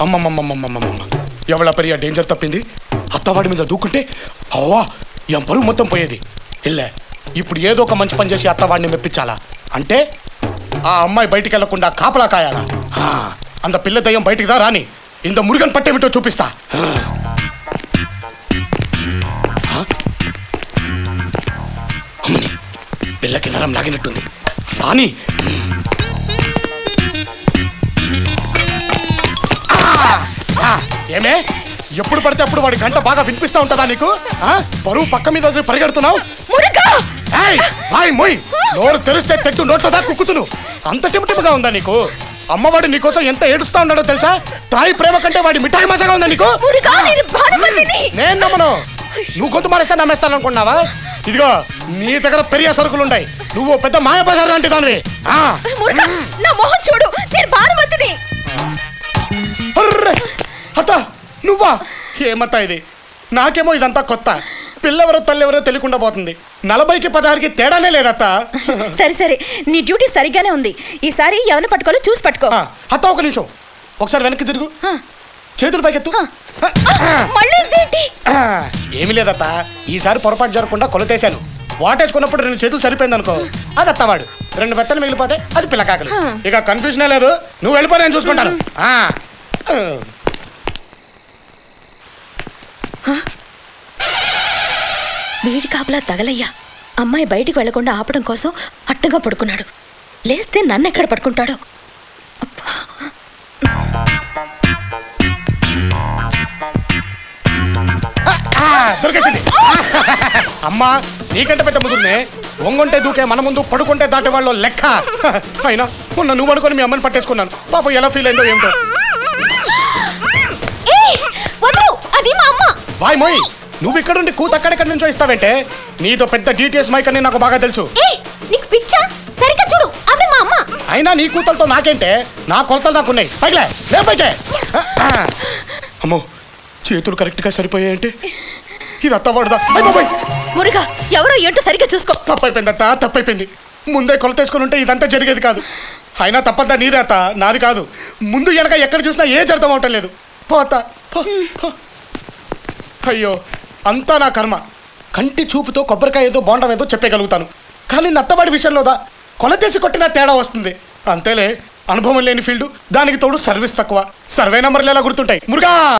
అమ్మమ్మమ్మమ్మమ్మమ్మ, ఎవళ్ళ పెరియ danger తప్పింది. అత్తవాడి మీద దూకుంటే అవ్వా ఎం పరువు మొత్తం పోయేది. ఇల్లే ఇప్పుడు ఏదో ఒక మంచి పని చేసి అత్తవాడిని మెప్పించాలా. అంటే ఆ అమ్మాయి బయటికి వెళ్లకుండా కాపలా కాయాలా. అంత పిల్ల దయ్యం బయటికి దా రాని, ఇంత మురుగన్ పట్టేమిటో చూపిస్తా. అమ్మని పిల్లకి నరం లాగినట్టుంది, రాని. ఏమే ఎప్పుడు పడితే అప్పుడు వాడి గంట బాగా వినిపిస్తా ఉంటుందా నీకు? బరువు పక్క మీద పరిగెడుతున్నావు. నోరు తెరిస్తే తెట్టు నోట్లదా కుక్కుతును. అంత టిమటిమగా ఉందా నీకు? అమ్మవాడు నీకోసం ఎంత ఏడుస్తా ఉన్నాడో తెలుసా? తాయి ప్రేమ కంటే వాడి మిఠాయి మజాగా ఉందా నీకు? నేను నమ్మను. నువ్వు గొంతు మారేస్తా నమ్మేస్తాను అనుకున్నావా? ఇదిగో నీ దగ్గర పెరియ సరుకులు ఉన్నాయి, నువ్వు పెద్ద మాయబజార్ లాంటి దానివి. అత్త నువ్వా? ఏమత్తా ఇది? నాకేమో ఇదంతా కొత్త. పిల్లెవరో తల్లెవరో తెలియకుండా పోతుంది. 40కి 16కి తేడానే లేదత్తా. సరే సరే, నీ డ్యూటీ సరిగ్గానే ఉంది. ఈసారి ఎవరిని పట్టుకోవాలో చూసి పట్టుకో. అత్త ఒక నిమిషం, ఒకసారి వెనక్కి తిరుగు, చేతులు పైకెత్తు. ఏమి లేదత్త, ఈసారి పొరపాటు జరగకుండా కొలతేశాను. వాటేసుకున్నప్పుడు 2 చేతులు సరిపోయింది అనుకో, అది అత్తవాడు. 2 బెత్తలు మిగిలిపోతే అది పిల్లకాకలు. ఇక కన్ఫ్యూజనే లేదు. నువ్వు వెళ్ళిపో, నేను చూసుకుంటాను. వీడి కాపలా తగలయ్యా. అమ్మాయి బయటికి వెళ్లకుండా ఆపడం కోసం అట్టగా పడుకున్నాడు. లేస్తే నన్ను ఎక్కడ పడుకుంటాడో. దొరికేసింది. అమ్మా నీకంటే పెద్ద ముదురునే. వంగుంటే దూకే మన ముందు, పడుకుంటే దాటే వాళ్ళు లెక్క. అయినా మొన్న నువ్వు అనుకుని మీ అమ్మని పట్టేసుకున్నాను. పాపం ఎలా ఫీల్ అయిందో ఏమిటో. వాయ్ మోయ్, నువ్వు ఇక్కడుండి కూత అక్కడెక్కడి నుంచో ఇస్తావంటే? నీతో పెద్ద డీటెయిల్స్ మైక్ అని నాకు బాగా తెలుసు. అయినా నీ కూతలతో నాకేంటే? నా కొలతలు నాకున్నాయి. పైలే లేపైతే. అమ్మో చేతులు కరెక్ట్ గా సరిపోయాయంటే ఇది అత్తవాడుదా? మురుగా ఎవరో ఏంటో సరిగ్గా చూసుకో. తప్పైపోయిందత్త, తప్పైపోయింది. ముందే కొలతేసుకుని ఉంటే ఇదంతా జరిగేది కాదు. అయినా తప్పంతా నీదే అత్త, నాది కాదు. ముందు వెనక ఎక్కడ చూసినా ఏజ్ అర్థం అవటం లేదు. పోతా. అయ్యో అంతా నా కర్మ. కంటి చూపుతో కొబ్బరికాయ ఏదో బోండం ఏదో చెప్పగలుగుతాను, కానీ నత్తవాడి విషయంలోదా కొలతేసి కొట్టినా తేడా వస్తుంది. అంతేలే, అనుభవం లేని ఫీల్డ్, దానికి తోడు సర్వీస్ తక్కువ. సర్వే నంబర్లు ఎలా గుర్తుంటాయి మురుగా?